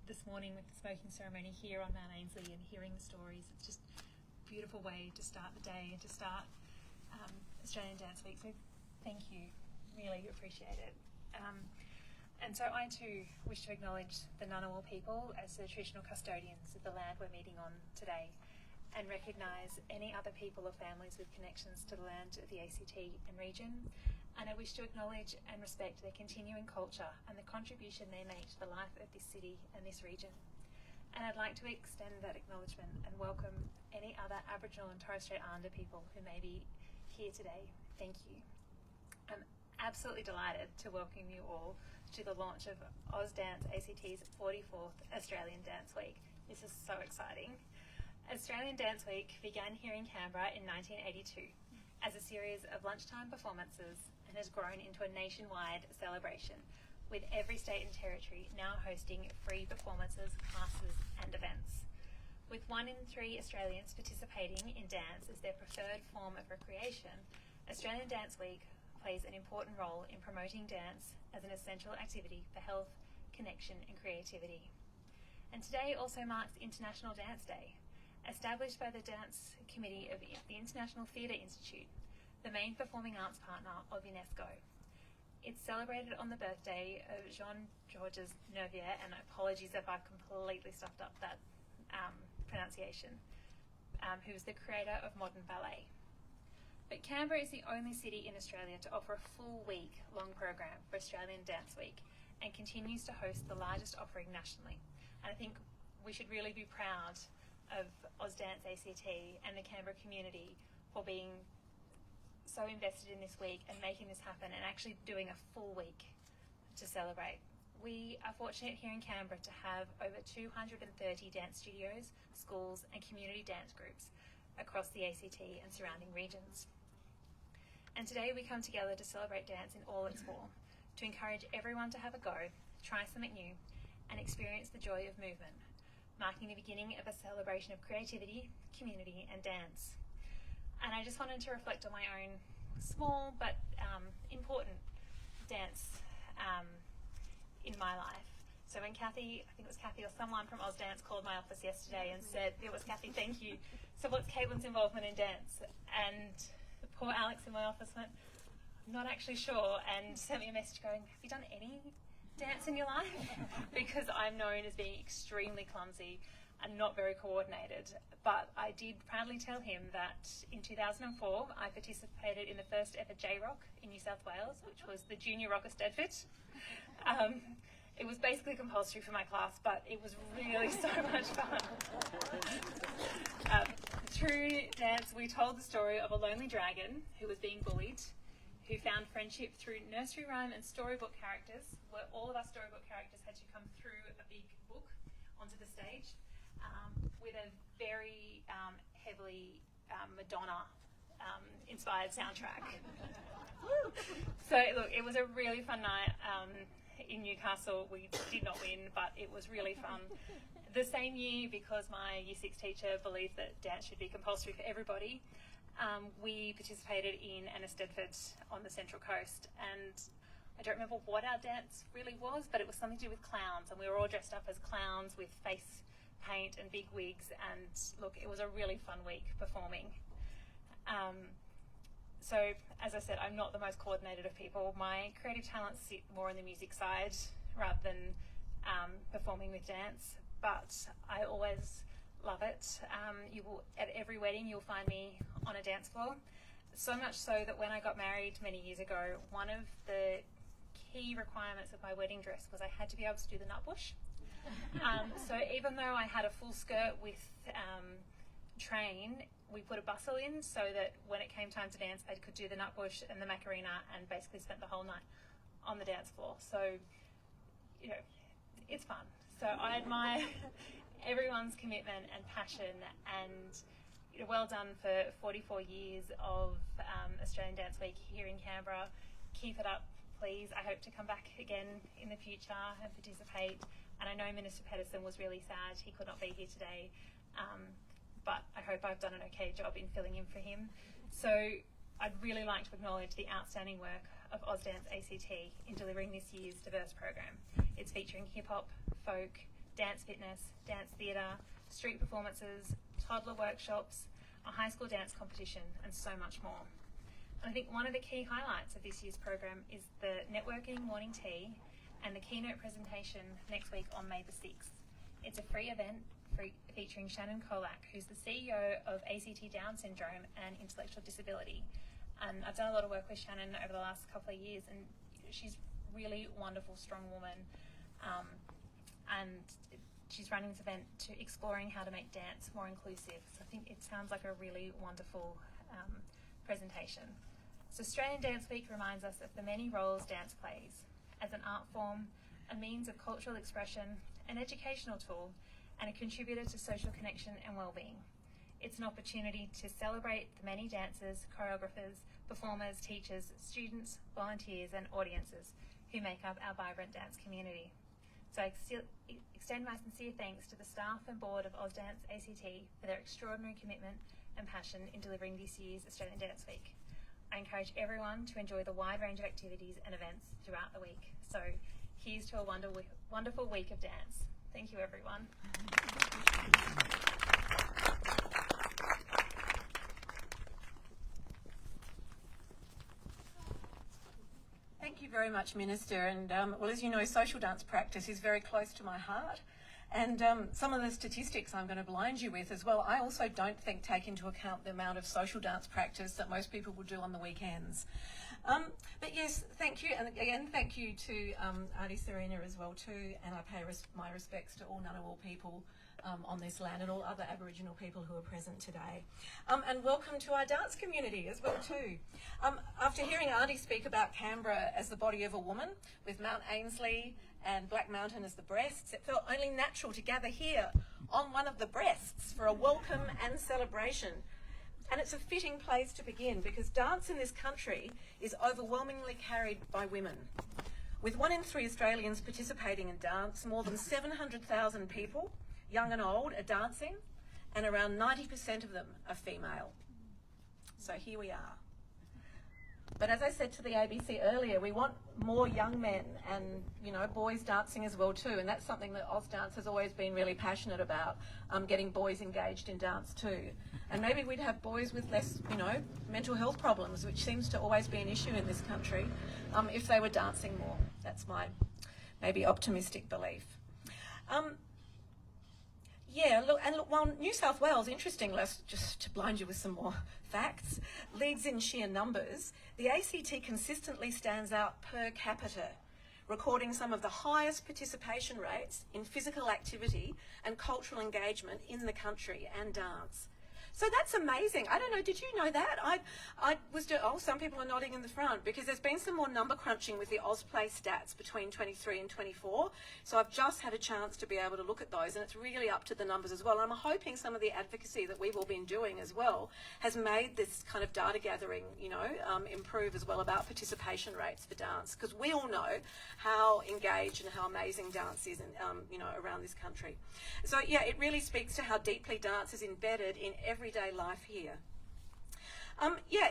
this morning with the smoking ceremony here on Mount Ainslie and hearing the stories. It's just a beautiful way to start the day and to start Australian Dance Week. So thank you, really appreciate it. And so I too wish to acknowledge the Ngunnawal people as the traditional custodians of the land we're meeting on today, and recognise any other people or families with connections to the land of the ACT and region. And I wish to acknowledge and respect their continuing culture and the contribution they make to the life of this city and this region. And I'd like to extend that acknowledgement and welcome any other Aboriginal and Torres Strait Islander people who may be here today. Thank you. I'm absolutely delighted to welcome you all to the launch of Ausdance ACT's 44th Australian Dance Week. This is so exciting. Australian Dance Week began here in Canberra in 1982 as a series of lunchtime performances and has grown into a nationwide celebration, with every state and territory now hosting free performances, classes and events. With 1 in 3 Australians participating in dance as their preferred form of recreation, Australian Dance Week plays an important role in promoting dance as an essential activity for health, connection and creativity. And today also marks International Dance Day, established by the Dance Committee of the International Theatre Institute, the main performing arts partner of UNESCO. It's celebrated on the birthday of Jean-Georges Nervier, and apologies if I've completely stuffed up that pronunciation, who was the creator of modern ballet. But Canberra is the only city in Australia to offer a full week-long program for Australian Dance Week and continues to host the largest offering nationally. And I think we should really be proud of Ausdance ACT and the Canberra community for being so invested in this week and making this happen and actually doing a full week to celebrate. We are fortunate here in Canberra to have over 230 dance studios, schools and community dance groups across the ACT and surrounding regions. And today we come together to celebrate dance in all its form, to encourage everyone to have a go, try something new and experience the joy of movement, marking the beginning of a celebration of creativity, community and dance. And I just wanted to reflect on my own small but important dance in my life. So when Cathy, I think it was Cathy or someone from Ausdance called my office yesterday and said, it was Cathy, thank you. So what's Caitlin's involvement in dance? And the poor Alex in my office went, I'm not actually sure, and sent me a message going, have you done any dance in your life? Because I'm known as being extremely clumsy and not very coordinated. But I did proudly tell him that in 2004 I participated in the first ever J-Rock in New South Wales, which was the Junior Rock Eisteddfod. It was basically compulsory for my class, but it was really so much fun. Through dance, we told the story of a lonely dragon who was being bullied, who found friendship through nursery rhyme and storybook characters, where all of our storybook characters had to come through a big book onto the stage, with a very heavily Madonna inspired soundtrack. So look, it was a really fun night in Newcastle. We did not win, but it was really fun. The same year, because my Year 6 teacher believed that dance should be compulsory for everybody, we participated in an Eisteddfod on the Central Coast, and I don't remember what our dance really was, but it was something to do with clowns, and we were all dressed up as clowns with face paint and big wigs, and look, it was a really fun week performing. So as I said, I'm not the most coordinated of people. My creative talents sit more on the music side rather than performing with dance, but I always love it. You will, at every wedding you'll find me on a dance floor, so much so that when I got married many years ago, one of the key requirements of my wedding dress was I had to be able to do the nutbush. So even though I had a full skirt with train, we put a bustle in so that when it came time to dance I could do the nutbush and the Macarena, and basically spent the whole night on the dance floor. So, you know, it's fun. So I admire everyone's commitment and passion, and you know, well done for 44 years of Australian Dance Week here in Canberra. Keep it up, please. I hope to come back again in the future and participate. And I know Minister Pedersen was really sad he could not be here today, but I hope I've done an okay job in filling in for him. So I'd really like to acknowledge the outstanding work of Ausdance ACT in delivering this year's diverse program. It's featuring hip hop, folk, dance fitness, dance theatre, street performances, toddler workshops, a high school dance competition, and so much more. And I think one of the key highlights of this year's program is the networking morning tea and the keynote presentation next week on May the 6th. It's a free event featuring Shannon Kolak, who's the CEO of ACT Down Syndrome and Intellectual Disability. And I've done a lot of work with Shannon over the last couple of years, and she's really wonderful, strong woman. And she's running this event to exploring how to make dance more inclusive. So I think it sounds like a really wonderful presentation. So Australian Dance Week reminds us of the many roles dance plays as an art form, a means of cultural expression, an educational tool, and a contributor to social connection and well-being. It's an opportunity to celebrate the many dancers, choreographers, performers, teachers, students, volunteers, and audiences who make up our vibrant dance community. So I extend my sincere thanks to the staff and board of Ausdance ACT for their extraordinary commitment and passion in delivering this year's Australian Dance Week. I encourage everyone to enjoy the wide range of activities and events throughout the week. So here's to a wonderful week of dance. Thank you, everyone. Thank you very much, Minister. And well, as you know, social dance practice is very close to my heart. And some of the statistics I'm going to blind you with as well, I also don't think take into account the amount of social dance practice that most people will do on the weekends. But yes, thank you. And again, thank you to Auntie Serena as well too. And I pay my respects to all Ngunnawal people on this land and all other Aboriginal people who are present today. And welcome to our dance community as well too. After hearing Auntie speak about Canberra as the body of a woman, with Mount Ainslie and Black Mountain as the breasts, it felt only natural to gather here on one of the breasts for a welcome and celebration. And it's a fitting place to begin because dance in this country is overwhelmingly carried by women. With 1 in 3 Australians participating in dance, more than 700,000 people, young and old, are dancing, and around 90% of them are female. So here we are. But as I said to the ABC earlier, we want more young men and, you know, boys dancing as well too. And that's something that Ausdance has always been really passionate about, getting boys engaged in dance too. And maybe we'd have boys with less, you know, mental health problems, which seems to always be an issue in this country, if they were dancing more. That's my maybe optimistic belief. Yeah, look, while New South Wales, interestingly, just to blind you with some more facts, leads in sheer numbers, the ACT consistently stands out per capita, recording some of the highest participation rates in physical activity and cultural engagement in the country and dance. So that's amazing. I don't know, did you know that? Some people are nodding in the front because there's been some more number crunching with the AusPlay stats between 23 and 24. So I've just had a chance to be able to look at those, and it's really up to the numbers as well. And I'm hoping some of the advocacy that we've all been doing as well has made this kind of data gathering, you know, improve as well about participation rates for dance, because we all know how engaged and how amazing dance is, you know, around this country. So yeah, it really speaks to how deeply dance is embedded in everyday life here.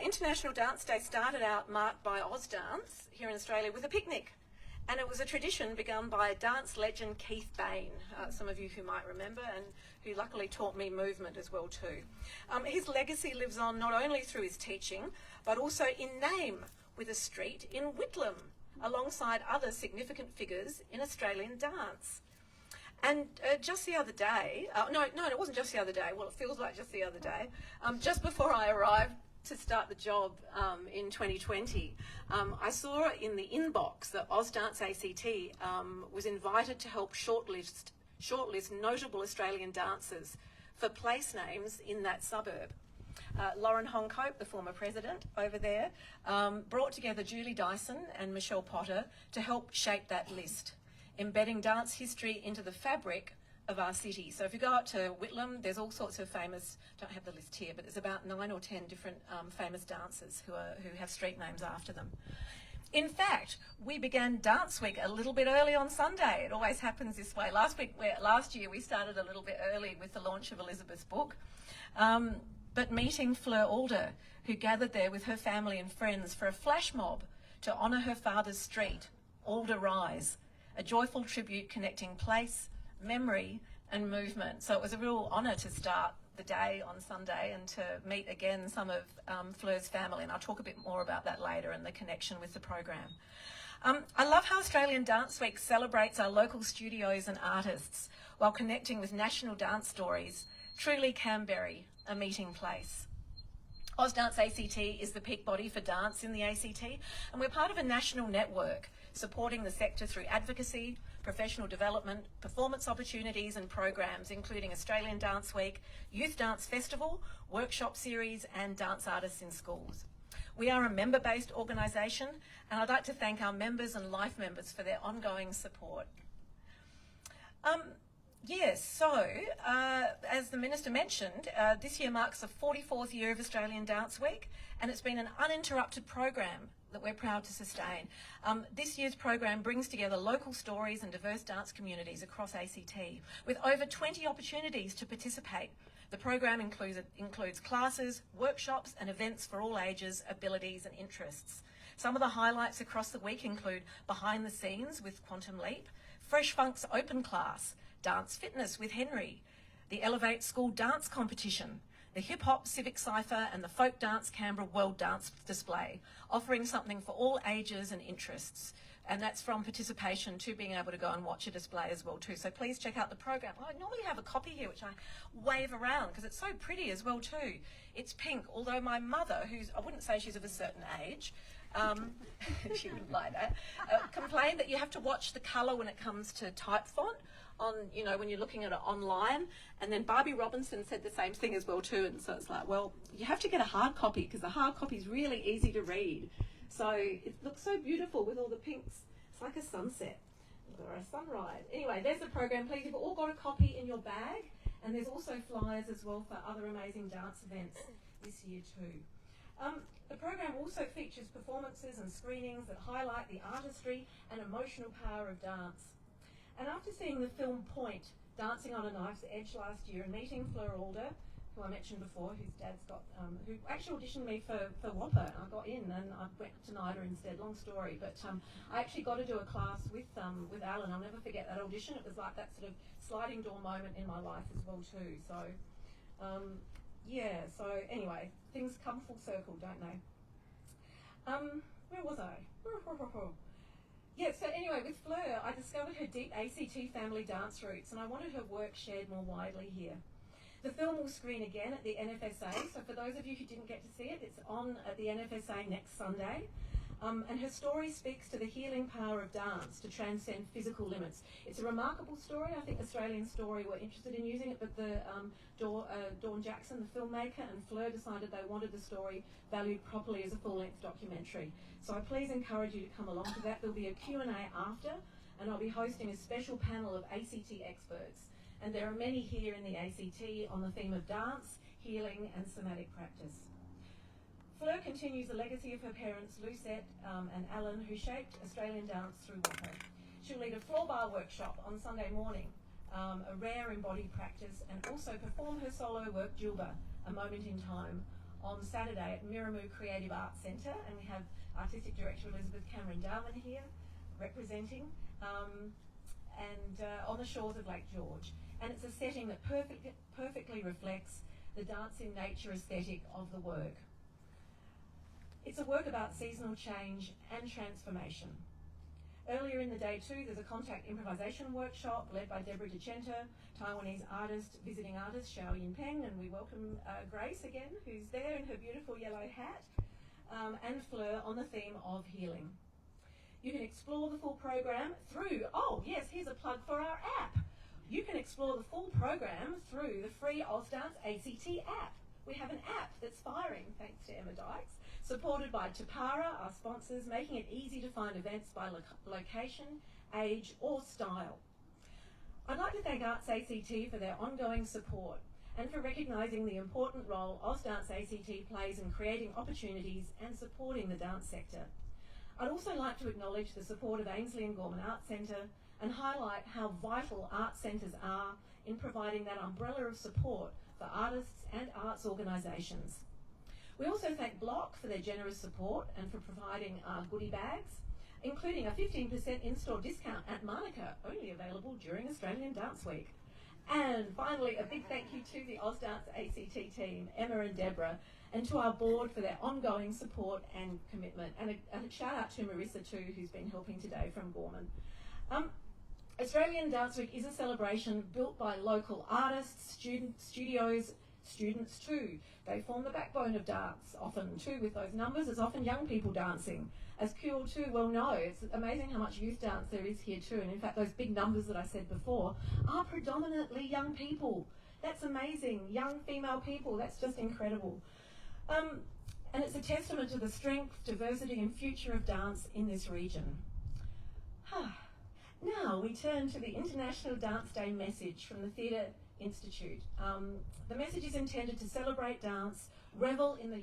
International Dance Day started out marked by Ausdance here in Australia with a picnic, and it was a tradition begun by dance legend Keith Bain, some of you who might remember, and who luckily taught me movement as well too. His legacy lives on not only through his teaching, but also in name, with a street in Whitlam, alongside other significant figures in Australian dance. And just the other day, no, it wasn't just the other day, well, it feels like just the other day, just before I arrived to start the job in 2020, I saw in the inbox that Ausdance ACT was invited to help shortlist notable Australian dancers for place names in that suburb. Lauren Honcope, the former president over there, brought together Julie Dyson and Michelle Potter to help shape that list, embedding dance history into the fabric of our city. So if you go up to Whitlam, there's all sorts of famous, don't have the list here, but there's about 9 or 10 different famous dancers who have street names after them. In fact, we began Dance Week a little bit early on Sunday. It always happens this way. Last year we started a little bit early with the launch of Elizabeth's book, but meeting Fleur Alder, who gathered there with her family and friends for a flash mob to honour her father's street, Alder Rise, a joyful tribute connecting place, memory and movement. So it was a real honour to start the day on Sunday and to meet again some of Fleur's family, and I'll talk a bit more about that later and the connection with the program. I love how Australian Dance Week celebrates our local studios and artists while connecting with national dance stories. Truly Canberra, a meeting place. Ausdance ACT is the peak body for dance in the ACT, and we're part of a national network supporting the sector through advocacy, professional development, performance opportunities and programs including Australian Dance Week, Youth Dance Festival, workshop series and dance artists in schools. We are a member-based organisation, and I'd like to thank our members and life members for their ongoing support. As the Minister mentioned, this year marks the 44th year of Australian Dance Week, and it's been an uninterrupted program that we're proud to sustain. This year's program brings together local stories and diverse dance communities across ACT, with over 20 opportunities to participate. The program includes classes, workshops and events for all ages, abilities and interests. Some of the highlights across the week include Behind the Scenes with Quantum Leap, Fresh Funk's Open Class, Dance Fitness with Henry, the Elevate School Dance Competition, the Hip Hop Civic Cypher and the Folk Dance Canberra World Dance Display, offering something for all ages and interests. And that's from participation to being able to go and watch a display as well too. So please check out the program. I normally have a copy here which I wave around because it's so pretty as well too. It's pink, although my mother, I wouldn't say she's of a certain age, she wouldn't like that, complained that you have to watch the colour when it comes to type font on, when you're looking at it online. And then Barbie Robinson said the same thing as well too. And so it's like, well, you have to get a hard copy because the hard copy is really easy to read. So it looks so beautiful with all the pinks. It's like a sunset or a sunrise. Anyway, there's the program. Please, you've all got a copy in your bag. And there's also flyers as well for other amazing dance events this year too. The program also features performances and screenings that highlight the artistry and emotional power of dance. And after seeing the film Point, Dancing on a Knife's Edge last year, and meeting Fleur Alder, who I mentioned before, whose dad's got, who actually auditioned me for Whopper, and I got in and I went to NIDA instead, long story, but I actually got to do a class with Alan. I'll never forget that audition. It was like that sort of sliding door moment in my life as well too. So, so anyway, things come full circle, don't they? Where was I? So anyway, with Fleur, I discovered her deep ACT family dance roots, and I wanted her work shared more widely here. The film will screen again at the NFSA, so for those of you who didn't get to see it, it's on at the NFSA next Sunday. And her story speaks to the healing power of dance to transcend physical limits. It's a remarkable story. I think Australian Story were interested in using it, but Dawn Jackson, the filmmaker, and Fleur decided they wanted the story valued properly as a full-length documentary. So I please encourage you to come along to that. There'll be a Q&A after, and I'll be hosting a special panel of ACT experts. And there are many here in the ACT on the theme of dance, healing and somatic practice. Fleur continues the legacy of her parents, Lucette and Alan, who shaped Australian dance through Whopper. She'll lead a floor bar workshop on Sunday morning, a rare embodied practice, and also perform her solo work, Julba, A Moment in Time, on Saturday at Miramu Creative Arts Centre. And we have Artistic Director Elizabeth Cameron Dalman here representing, and on the shores of Lake George. And it's a setting that perfectly reflects the dance in nature aesthetic of the work. It's a work about seasonal change and transformation. Earlier in the day too, there's a contact improvisation workshop led by Deborah DeCenta, Taiwanese artist, visiting artist Xiao Yinpeng, and we welcome Grace again, who's there in her beautiful yellow hat, and Fleur on the theme of healing. You can explore the full program through, here's a plug for our app. You can explore the full program through the free Ausdance ACT app. We have an app that's firing, thanks to Emma Dykes, supported by Tapara, our sponsors, making it easy to find events by location, age or style. I'd like to thank Arts ACT for their ongoing support and for recognising the important role Ausdance ACT plays in creating opportunities and supporting the dance sector. I'd also like to acknowledge the support of Ainslie and Gorman Arts Centre and highlight how vital arts centres are in providing that umbrella of support for artists and arts organisations. We also thank Block for their generous support and for providing our goodie bags. including a 15% in-store discount at Monica, only available during Australian Dance Week. And finally, a big thank you to the Ausdance ACT team, Emma and Deborah, and to our board for their ongoing support and commitment. And a shout out to Marissa too, who's been helping today from Gorman. Australian Dance Week is a celebration built by local artists, studios, students too. They form the backbone of dance, often too with those numbers. It's often young people dancing. As CdOAL too well know, it's amazing how much youth dance there is here too. And in fact, those big numbers that I said before are predominantly young people. That's amazing. Young female people. That's just incredible. And it's a testament to the strength, diversity and future of dance in this region. Now we turn to the International Dance Day message from the Theatre Institute. The message is intended to celebrate dance, revel in the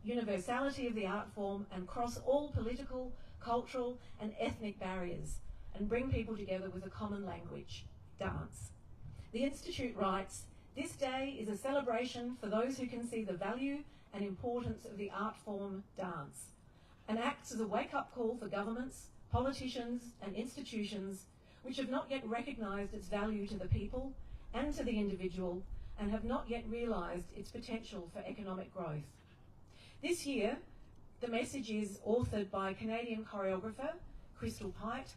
universality of the art form and cross all political, cultural and ethnic barriers and bring people together with a common language, dance. The Institute writes, "This day is a celebration for those who can see the value and importance of the art form dance, and acts as a wake-up call for governments, politicians and institutions which have not yet recognised its value to the people and to the individual and have not yet realised its potential for economic growth." This year, the message is authored by Canadian choreographer Crystal Pite,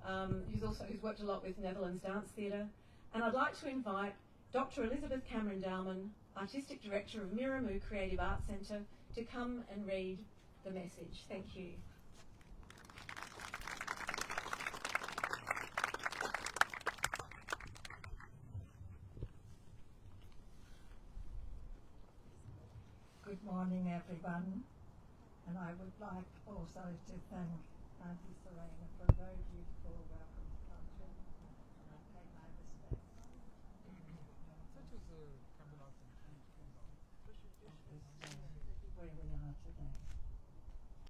who's worked a lot with Netherlands Dance Theatre, and I'd like to invite Dr. Elizabeth Cameron Dalman, Artistic Director of Miramu Creative Arts Centre, to come and read the message. Thank you. Good morning, everyone, and I would like also to thank Auntie Serena for a very beautiful welcome to country, and I pay my respects.